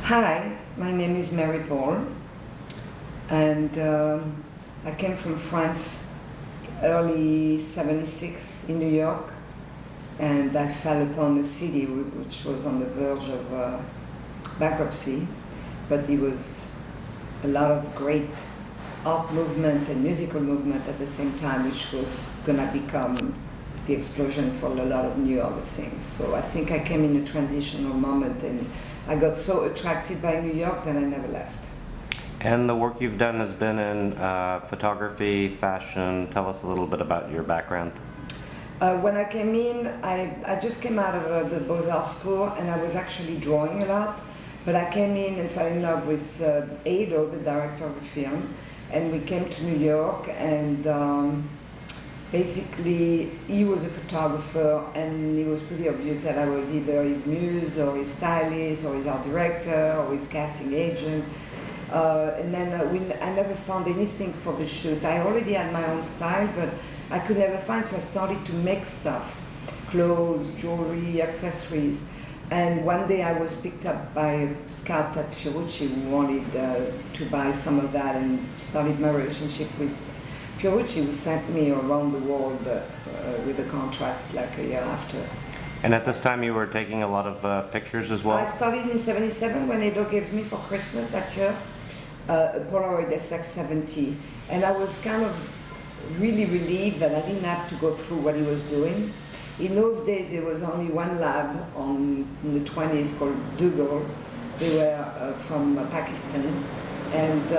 Hi, my name is Maripol, and I came from France early '76 in New York, and I fell upon a city which was on the verge of bankruptcy, but it was a lot of great art movement and musical movement at the same time, which was gonna become the explosion for a lot of new other things. So I think I came in a transitional moment, and I got so attracted by New York that I never left. And the work you've done has been in photography, fashion. Tell us a little bit about your background. When I came in, I just came out of the Beaux-Arts school, and I was actually drawing a lot. But I came in and fell in love with Ado, the director of the film, and we came to New York, and basically he was a photographer, and it was pretty obvious that I was either his muse or his stylist or his art director or his casting agent. And then I never found anything for the shoot. I already had my own style, but I could never find, so I started to make stuff, clothes, jewelry, accessories. And one day I was picked up by a scout at Fiorucci who wanted to buy some of that, and started my relationship with Fiorucci, who sent me around the world with a contract like a year after. And at this time you were taking a lot of pictures as well? I started in '77 when Edo gave me for Christmas that year a Polaroid SX70, and I was kind of really relieved that I didn't have to go through what he was doing. In those days there was only one lab in the 20s called Dougal. They were from Pakistan, and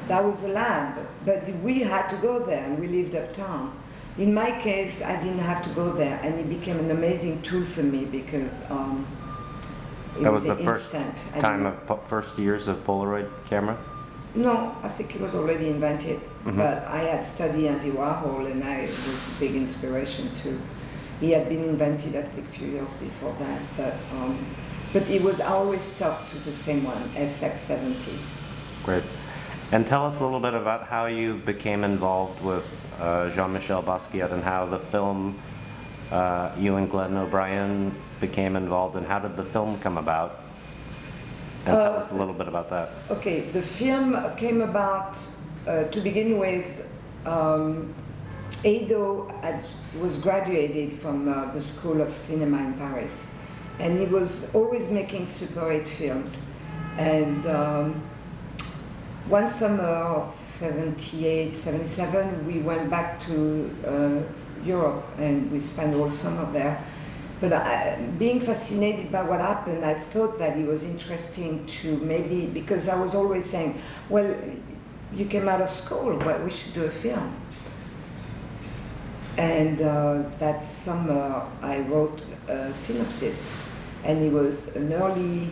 that was a lab, but we had to go there, and we lived uptown. In my case, I didn't have to go there, and it became an amazing tool for me because that was the first years of Polaroid camera? No, I think it was already invented, Mm-hmm. but I had studied Andy Warhol, and it was a big inspiration too. He had been invented, I think, a few years before that, but it was always stuck to the same one, SX70. Great. And tell us a little bit about how you became involved with Jean-Michel Basquiat, and how the film, you and Glenn O'Brien became involved, and how did the film come about? And tell us a little bit about that. Okay, the film came about, to begin with, Ado was graduated from the School of Cinema in Paris, and he was always making Super 8 films. And one summer of '78, '77, we went back to Europe, and we spent all summer there. But being fascinated by what happened, I thought that it was interesting to maybe, because I was always saying, well, you came out of school, well, we should do a film. And that summer I wrote a synopsis, and it was an early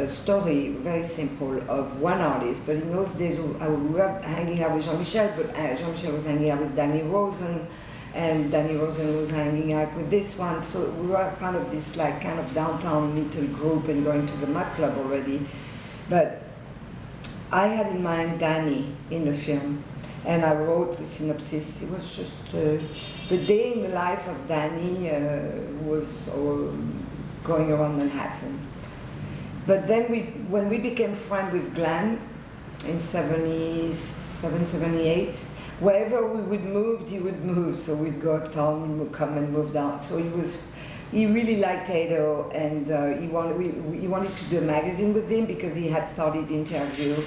story, very simple, of one artist. But in those days, we were hanging out with Jean-Michel, but Jean-Michel was hanging out with Danny Rosen, and Danny Rosen was hanging out with this one. So we were part of this like kind of downtown little group and going to the Mud Club already. But I had in mind Danny in the film, and I wrote the synopsis. It was just the day in the life of Danny was going around Manhattan. But then when we became friends with Glenn in '77, '78, wherever we would move, he would move. So we'd go uptown, he would come and move down. So he really liked Ado, and he wanted to do a magazine with him because he had started the interview.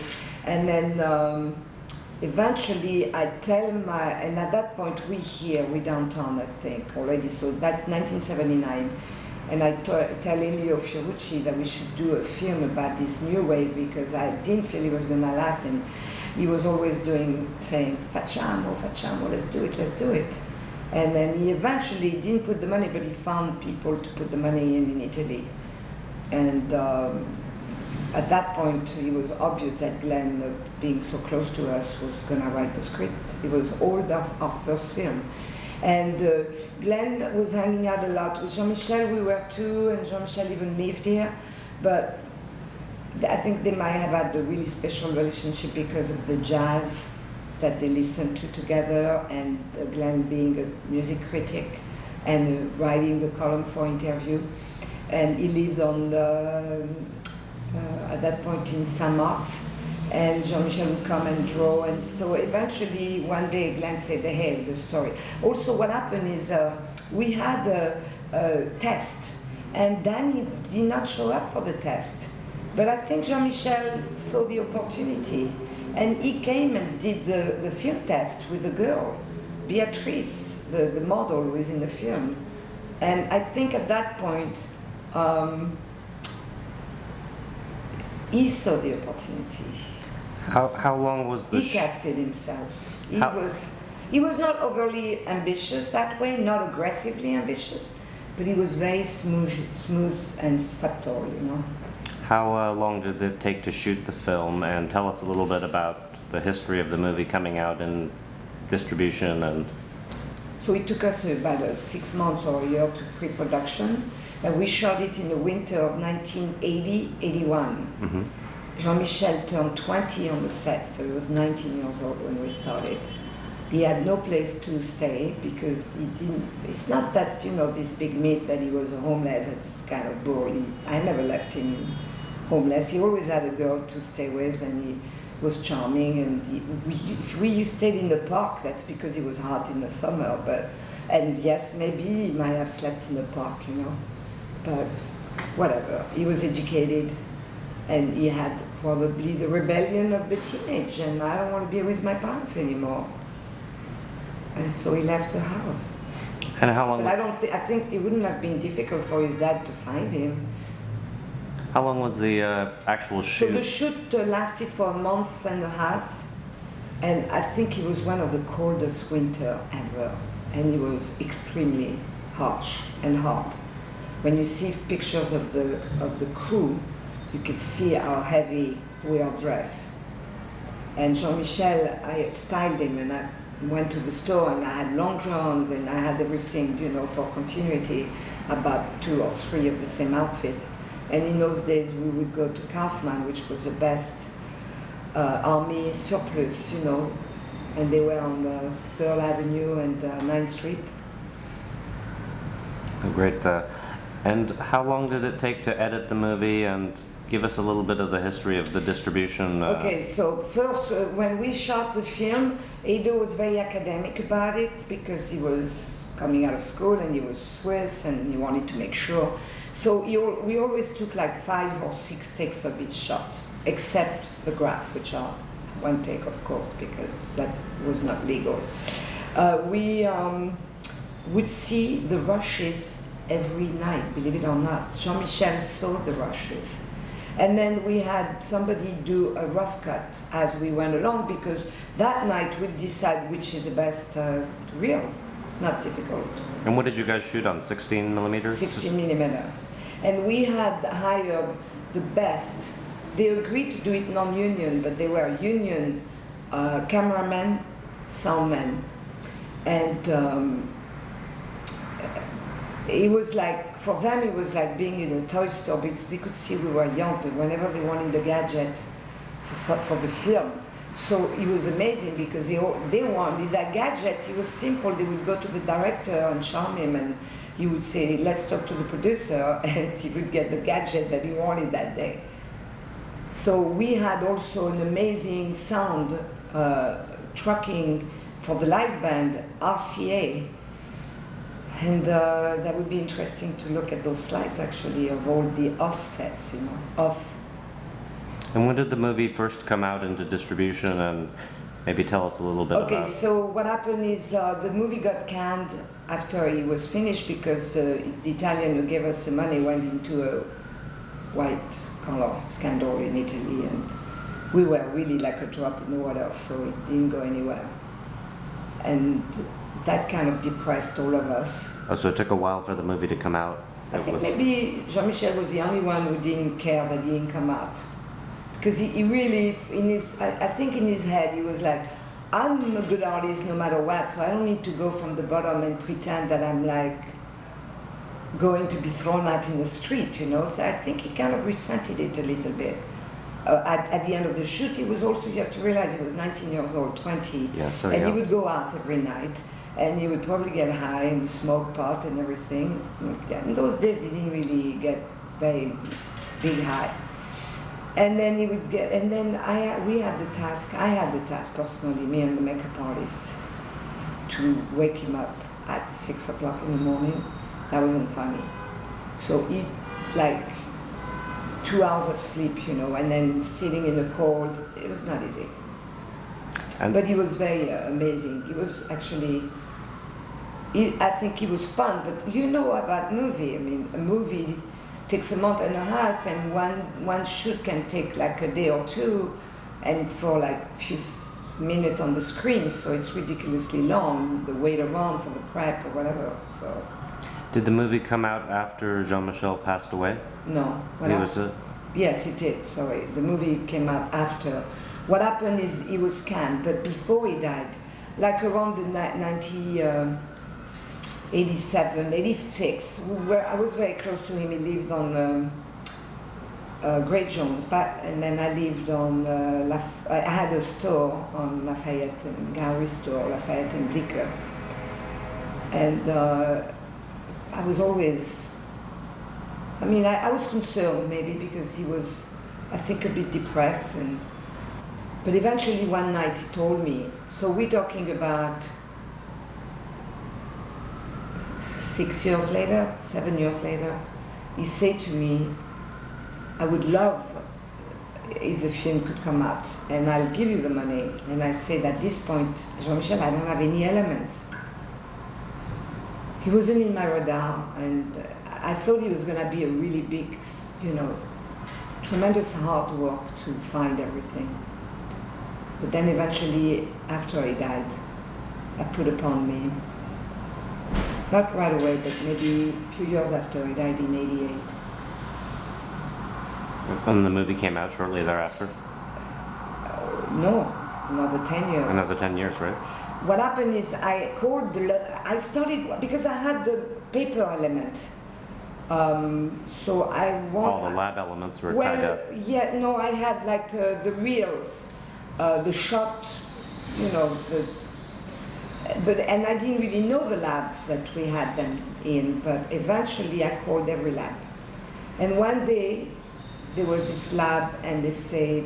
And then eventually I tell and at that point we downtown, I think, already. So that's 1979. And I tell Elio Fiorucci that we should do a film about this new wave, because I didn't feel it was going to last, and he was always saying, facciamo, let's do it. And then he eventually didn't put the money, but he found people to put the money in Italy. And at that point, it was obvious that Glenn, being so close to us, was going to write the script. It was our first film. And Glenn was hanging out a lot with Jean-Michel. We were too, and Jean-Michel even lived here. But I think they might have had a really special relationship because of the jazz that they listened to together, and Glenn being a music critic and writing the column for Interview. And he lived on at that point in Saint-Marc's, and Jean-Michel would come and draw, and so eventually one day Glenn said, hey, the story. Also what happened is we had a test, and Danny did not show up for the test. But I think Jean-Michel saw the opportunity, and he came and did the film test with the girl, Beatrice, the model who was in the film. And I think at that point, he saw the opportunity. How long was the He casted himself. He was not overly ambitious that way, not aggressively ambitious, but he was very smooth and subtle, you know. How long did it take to shoot the film? And tell us a little bit about the history of the movie coming out in distribution. And so it took us about 6 months or a year to pre-production, and we shot it in the winter of 1980-81. Mm-hmm. Jean-Michel turned 20 on the set, so he was 19 years old when we started. He had no place to stay because he didn't. It's not that, you know, this big myth that he was homeless. It's kind of bull. I never left him homeless. He always had a girl to stay with, and he was charming. And if we stayed in the park, that's because it was hot in the summer. And yes, maybe he might have slept in the park, you know. But whatever. He was educated, and he had probably the rebellion of the teenage. And I don't want to be with my parents anymore. And so he left the house. And how long? But I think it wouldn't have been difficult for his dad to find him. How long was the actual shoot? So the shoot lasted for a month and a half, and I think it was one of the coldest winter ever, and it was extremely harsh and hard. When you see pictures of the crew, you could see how heavy we are dressed. And Jean-Michel, I styled him, and I went to the store, and I had long johns, and I had everything, you know, for continuity, about 2 or 3 of the same outfit. And in those days, we would go to Kaufman, which was the best army surplus, you know, and they were on 3rd Avenue and 9th Street. Oh, great. And how long did it take to edit the movie? And give us a little bit of the history of the distribution. Okay, so first, when we shot the film, Edo was very academic about it because he was coming out of school and he was Swiss and he wanted to make sure. So we always took like 5 or 6 takes of each shot, except the graph, which are 1 take, of course, because that was not legal. We would see the rushes every night, believe it or not. Jean-Michel saw the rushes. And then we had somebody do a rough cut as we went along, because that night we'd decide which is the best reel. It's not difficult. And what did you guys shoot on, 16 millimeters? 16 millimeter. And we had hired the best. They agreed to do it non-union, but they were union cameramen, soundmen. And it was like, for them it was like being in a toy store, because they could see we were young, but whenever they wanted a gadget for the film. So it was amazing because they wanted that gadget. It was simple. They would go to the director and charm him, and he would say, let's talk to the producer, and he would get the gadget that he wanted that day. So we had also an amazing sound trucking for the live band, RCA. And that would be interesting to look at those slides, actually, of all the offsets, you know, off. And when did the movie first come out into distribution, and maybe tell us a little bit about it? Okay, so what happened is the movie got canned after it was finished because the Italian who gave us the money went into a white-collar scandal in Italy, and we were really like a drop in the water, so it didn't go anywhere. And that kind of depressed all of us. Oh, so it took a while for the movie to come out? I think maybe Jean-Michel was the only one who didn't care that he didn't come out. Because he really, I think in his head, he was like, I'm a good artist no matter what, so I don't need to go from the bottom and pretend that I'm like going to be thrown out in the street, you know. So I think he kind of resented it a little bit. At the end of the shoot, he was also, you have to realize he was 19 years old, 20, yeah, so and young. he would go out every night, and he would probably get high and smoke pot and everything. In those days, he didn't really get very big high. And then he would get, and then we had the task, I had the task personally, me and the makeup artist, to wake him up at 6 o'clock in the morning. That wasn't funny. So he, like, 2 hours of sleep, you know, and then sitting in the cold, it was not easy. But he was very amazing. He was actually, I think he was fun, but you know about movie, I mean, a movie takes a month and a half, and one shoot can take like a day or two, and for like a few minutes on the screen, so it's ridiculously long, the wait around for the prep or whatever. So. Did the movie come out after Jean-Michel passed away? No. Yes, it did. Sorry, the movie came out after. What happened is he was canned, but before he died, like around the 87, 86, I was very close to him. He lived on Great Jones, and then I lived on, I had a store on Lafayette, and gallery store, Lafayette and Blicker. And I was always, I mean, I was concerned maybe because he was, I think, a bit depressed. But eventually one night he told me, so we're talking about 6 years later, 7 years later, he said to me, I would love if the film could come out, and I'll give you the money. And I said, at this point, Jean-Michel, I don't have any elements. He wasn't in my radar, and I thought he was going to be a really big, you know, tremendous hard work to find everything. But then eventually, after he died, I put upon me, not right away, but maybe a few years after he died in 88. And the movie came out shortly thereafter? No, another 10 years. Another 10 years, right? What happened is I started, because I had the paper element. So I want. All the lab elements were tied up. Yeah, no, I had like the reels, the shot, you know, and I didn't really know the labs that we had them in, but eventually I called every lab. And one day there was this lab and they said,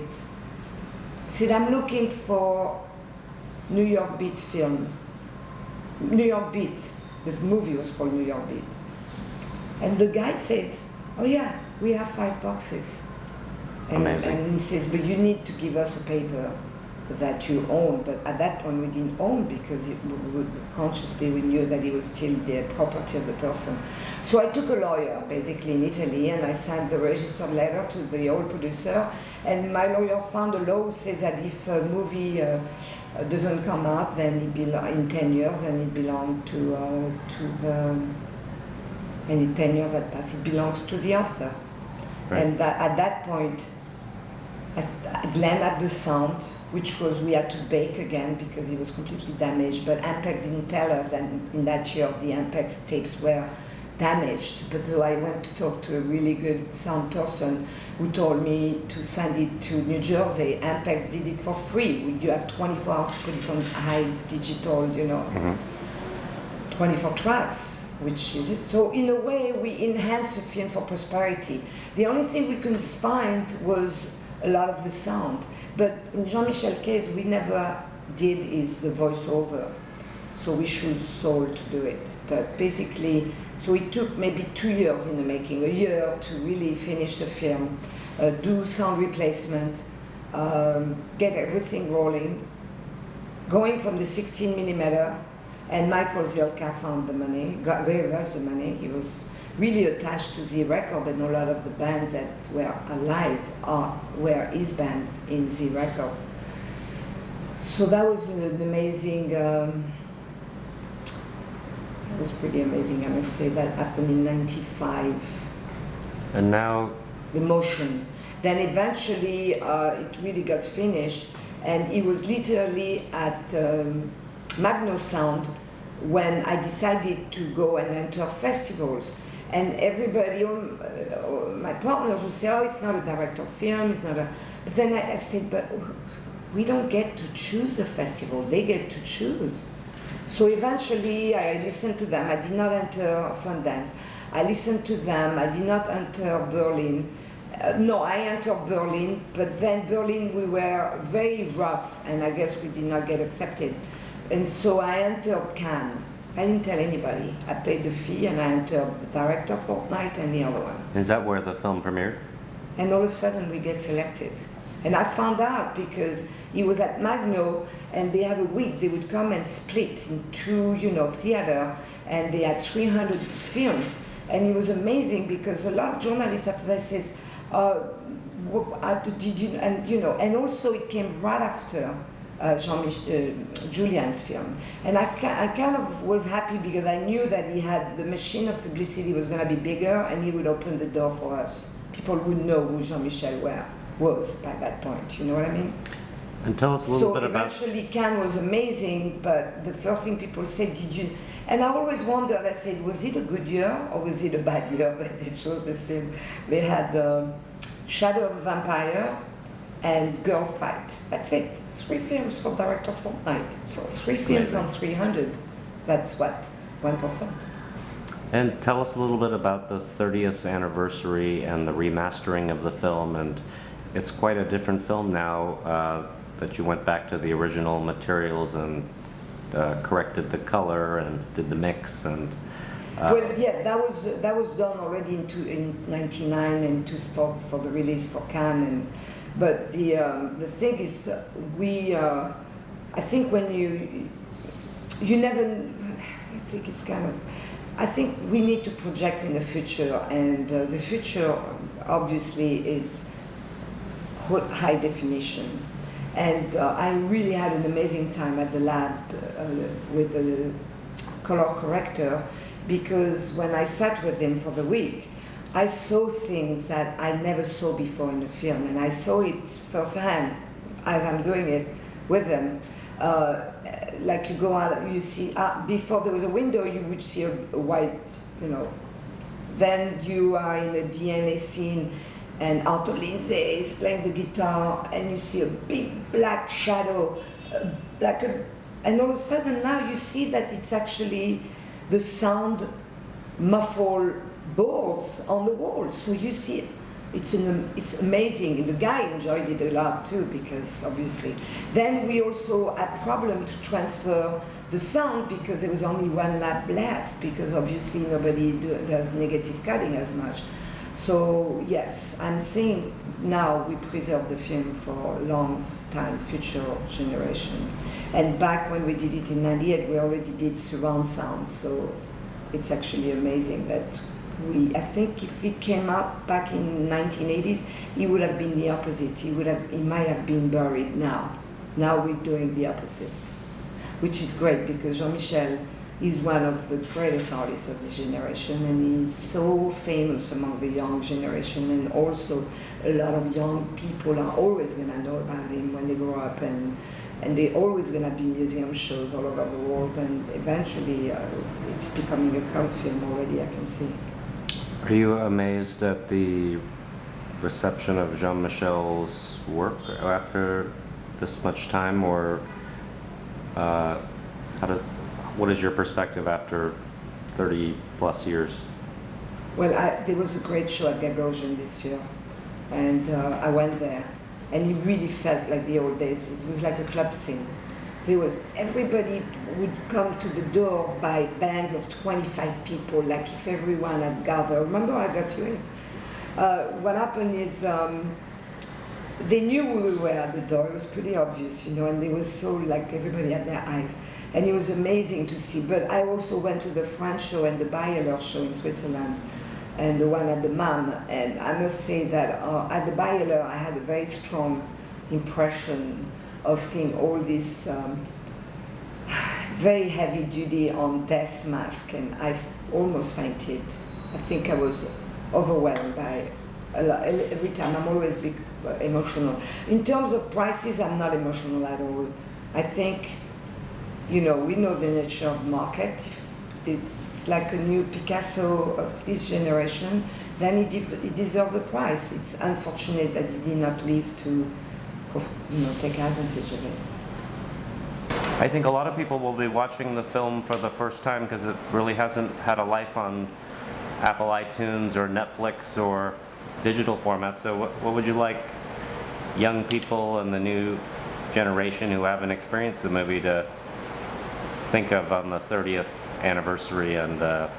I'm looking for New York Beat films. New York Beat, the movie was called New York Beat. And the guy said, oh yeah, we have 5 boxes. Amazing. And he says, but you need to give us a paper that you own. But at that point we didn't own because consciously we knew that it was still the property of the person. So I took a lawyer basically in Italy and I signed the registered letter to the old producer, and my lawyer found a law says that if a movie doesn't come out, then in 10 years, and it belonged to the, and in 10 years that pass, it belongs to the author. Right. And at that point, Glenn had the sound, which was we had to bake again because it was completely damaged, but Ampex didn't tell us that in that year the Ampex tapes were damaged. But so I went to talk to a really good sound person who told me to send it to New Jersey. Ampex did it for free. You have 24 hours to put it on high digital, you know, 24 tracks, which is it. So in a way, we enhanced the film for prosperity. The only thing we couldn't find was a lot of the sound. But in Jean-Michel's case, we never did his voiceover. So we chose Saul to do it. But basically, so it took maybe 2 years in the making, a year to really finish the film, do sound replacement, get everything rolling, going from the 16 millimeter, and Michael Zielka found the money, gave us the money. He was really attached to Z Record, and a lot of the bands that were alive were his band in Z Records. So that was an amazing, it was pretty amazing, I must say. That happened in 95. And now? The motion. Then eventually it really got finished, and it was literally at Magno Sound when I decided to go and enter festivals. And everybody, my partners would say, oh, it's not a director of film, it's not a... But then I said, but we don't get to choose the festival, they get to choose. So eventually I listened to them. I did not enter Sundance. I listened to them. I did not enter Berlin. No, I entered Berlin, but then Berlin we were very rough, and I guess we did not get accepted. And so I entered Cannes. I didn't tell anybody. I paid the fee, and I entered the director fortnight and the other one. Is that where the film premiered? And all of a sudden we get selected. And I found out because he was at Magno, and they have a week, they would come and split in two, theater, and they had 300 films. And it was amazing because a lot of journalists after that says, did you, and also it came right after Julian's film. And I kind of was happy because I knew that he had, the machine of publicity was going to be bigger, and he would open the door for us. People would know who Jean-Michel was by that point, you know what I mean? And tell us a little bit about... So eventually Cannes was amazing, but the first thing people said, did you... And I always wondered, I said, was it a good year or was it a bad year that they chose the film? They had Shadow of a Vampire and Girl Fight. That's it. 3 films for director fortnight. So 3 films on 300. That's what, 1%. And tell us a little bit about the 30th anniversary and the remastering of the film. And it's quite a different film now that you went back to the original materials and corrected the color and did the mix and. Well, yeah, that was done already in '99 and for the release for Cannes. But the thing is, I think when you never, I think it's kind of. I think we need to project in the future, and the future obviously is high definition. And I really had an amazing time at the lab with the color corrector, because when I sat with him for the week, I saw things that I never saw before in the film, and I saw it firsthand as I'm doing it with them. Like you go out, you see, before there was a window, you would see a white, Then you are in a DNA scene, and Arthur Lindsay is playing the guitar, and you see a big black shadow, and all of a sudden now you see that it's actually the sound muffled boards on the wall. So you see it. It's amazing, and the guy enjoyed it a lot too, because obviously. Then we also had problem to transfer the sound because there was only one lab left, because obviously nobody does negative cutting as much. So yes, I'm saying now we preserve the film for a long time, future generation. And back when we did it in '98, we already did surround sound, so it's actually amazing that I think if it came out back in 1980s, it would have been the opposite. It might have been buried now. Now we're doing the opposite, which is great because Jean-Michel is one of the greatest artists of this generation, and he's so famous among the young generation, and also a lot of young people are always gonna know about him when they grow up, and they're always gonna be museum shows all over the world, and eventually it's becoming a cult film already, I can see. Are you amazed at the reception of Jean-Michel's work after this much time, or what is your perspective after 30 plus years? Well, there was a great show at Gagosian this year, and I went there, and it really felt like the old days. It was like a club scene. Everybody would come to the door by bands of 25 people, like if everyone had gathered. Remember I got you in? What happened is they knew we were at the door. It was pretty obvious, and they were so like everybody had their eyes. And it was amazing to see. But I also went to the French show and the Bayer show in Switzerland, and the one at the MAM. And I must say that at the Bayer, I had a very strong impression of seeing all this very heavy duty on death mask, and I almost fainted. I think I was overwhelmed by a lot. Every time I'm always big, emotional. In terms of prices, I'm not emotional at all. I think, we know the nature of market. If it's like a new Picasso of this generation, then it deserves the price. It's unfortunate that he did not live to take advantage of it. I think a lot of people will be watching the film for the first time because it really hasn't had a life on Apple iTunes or Netflix or digital format. So what would you like young people and the new generation who haven't experienced the movie to think of on the 30th anniversary? And I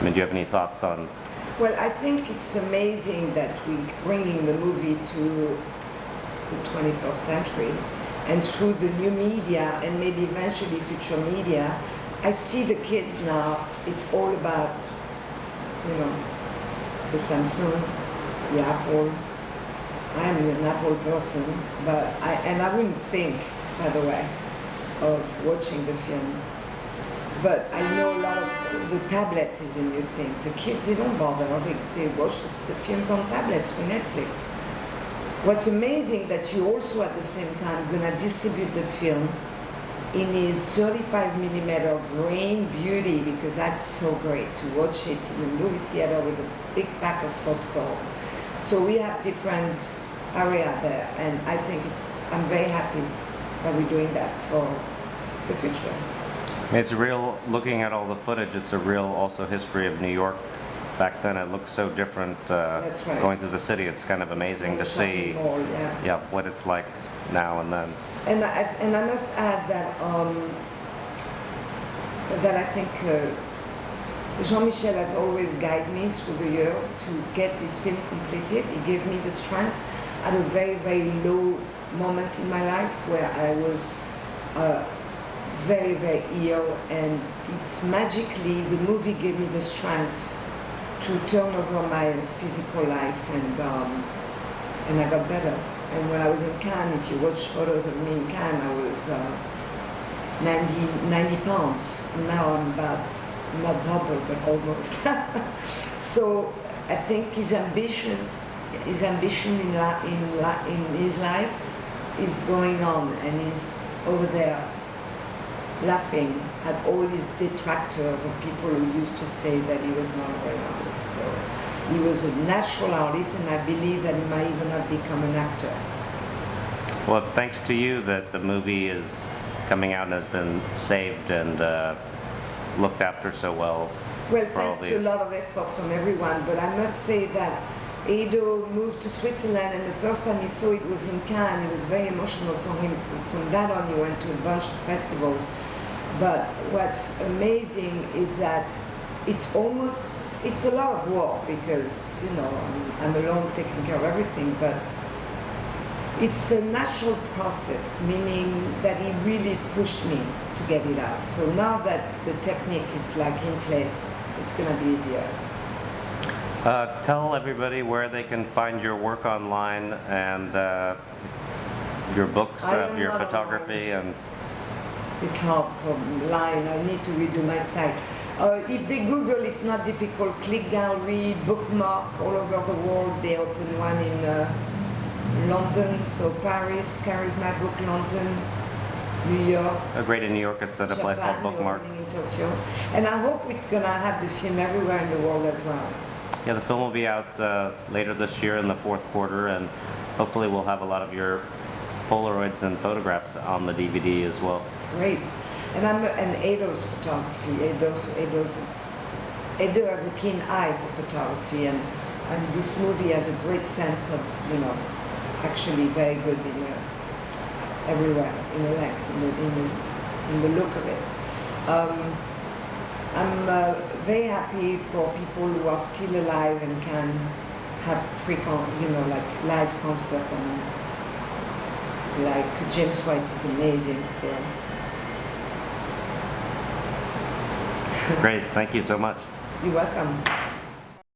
mean, do you have any thoughts on? Well, I think it's amazing that we're bringing the movie to the 21st century, and through the new media and maybe eventually future media, I see the kids now, it's all about, you know, the Samsung, the Apple. I'm an Apple person, but I wouldn't think, by the way, of watching the film. But I know a lot of the tablet is a new thing. The kids, they don't bother. They watch the films on tablets or Netflix. What's amazing that you also at the same time gonna distribute the film in his 35 millimeter grain beauty, because that's so great to watch it in a movie theater with a big pack of popcorn. So we have different area there, and I think I'm very happy that we're doing that for the future. It's real, looking at all the footage, it's a real also history of New York. Back then it looked so different. That's right. Going through the city, it's kind of amazing to see Mall, yeah. what it's like now and then. And I must add that that I think Jean-Michel has always guided me through the years to get this film completed. He gave me the strength at a very, very low moment in my life where I was very, very ill, and it's magically, the movie gave me the strength to turn over my physical life, and I got better. And when I was in Cannes, if you watch photos of me in Cannes, I was 90 pounds. Now I'm about, not double, but almost. So I think his ambition in his life is going on, and he's over there laughing at all his detractors of people who used to say that he was not a great artist. So he was a natural artist, and I believe that he might even have become an actor. Well, it's thanks to you that the movie is coming out and has been saved and looked after so well. Well, thanks to a lot of effort from everyone, but I must say that Edo moved to Switzerland, and the first time he saw it was in Cannes. It was very emotional for him. From that on, he went to a bunch of festivals. But what's amazing is that it's a lot of work, because, you know, I'm alone taking care of everything, but it's a natural process, meaning that he really pushed me to get it out. So now that the technique is like in place, it's gonna be easier. Tell everybody where they can find your work online and your books, your photography, and. It's hard for line. I need to redo my site. If they Google, it's not difficult. Click Gallery, bookmark all over the world. They open one in London, so Paris carries my book. London, New York. Great in New York. It's at a place called Bookmark. In Tokyo, and I hope we're gonna have the film everywhere in the world as well. Yeah, the film will be out later this year in the fourth quarter, and hopefully we'll have a lot of your Polaroids and photographs on the DVD as well. Great. And I'm Edo's photography. Edo has a keen eye for photography, and this movie has a great sense of, you know, it's actually very good everywhere, in the legs, in the look of it. I'm very happy for people who are still alive and can have like live concert, and like James White is amazing still. Great, thank you so much. You're welcome.